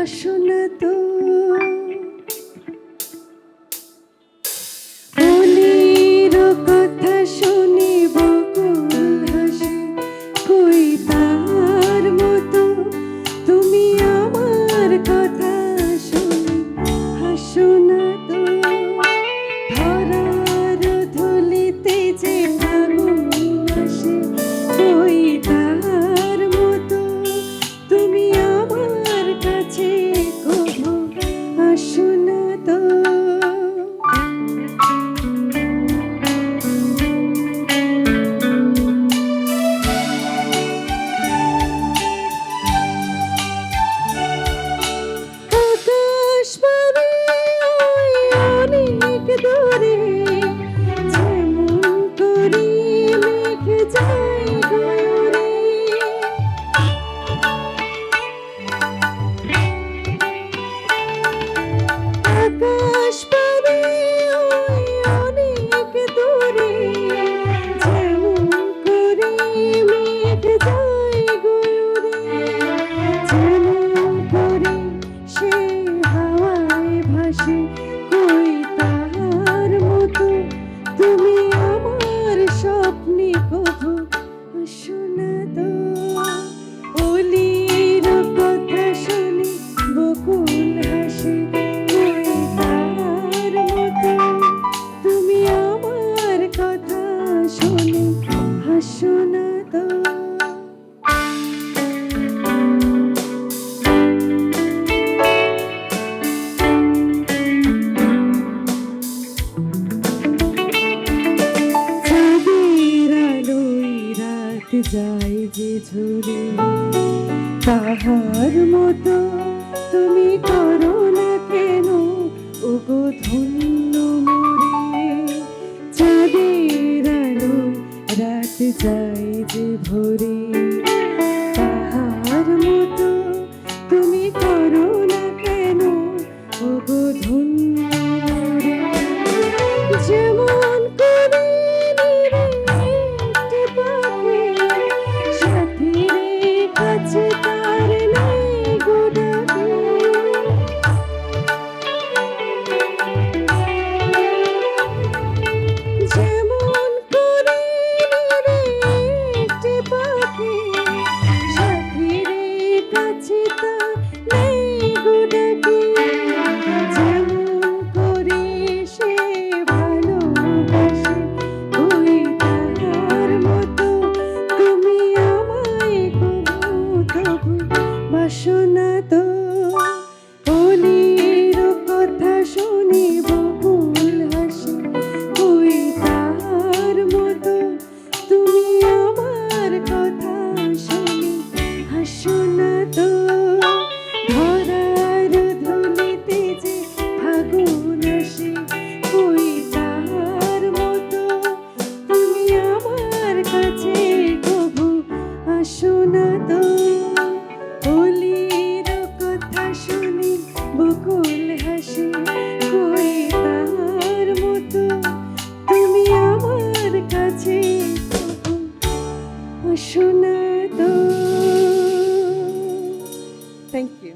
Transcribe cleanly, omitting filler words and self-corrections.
হাসো না তো মনের কথা শুনি বকুল হাসে কই তার মতো তুমি আমার কথা শুনি হাসো না তো ধরার ধুলিতে যে ফাগুন আসে কই তার মতো তুমি আমার কাছে কভু আসো না তো দূরে যেমন করি মেঘ যায় গয়রে আকাশ পারে ওই অনেক দূরে যেমন করি মেঘ যায় গয়রে যেমন করে সে হাওয়ায় ভাসে কই তার মতো তুমি আমার স্বপ্নে কভু আসো না তো অলির কথা শুনি বকুল হাসে কই তার মতো তুমি আমার কথা শুনি হাসো না তো যায় যে ঝরে তাহার মতো তুমি করো না কেন ওগো ধন্য মোরে চাঁদের আলো রাত যায় যে ভোরে তাহার মতো তুমি করো না কেন ওগো ধন্য মোরে যেমন করে কাছে তার নাই গোডাকে যেমন করে একটি পাখি সাথীরে কাছে তার নাই গোডাকে যেমন করে সে ভালোবাসে ওই তার মতো তুমি আমায় তবু বাসো না তো অলির কথা শুনি বকুল হাসে ওই তার মতো তুমি আমার কথা শুনি হাসো না তো ধরার ধুলিতে যে ফাগুন আসে ওই তার মতো তুমি আমার কাছে কভু আসো না তো অলির কথা শুনি বকুল হাসে কই তার মতো তুমি আমার কাছে কভু আসো না তো থ্যাংক ইউ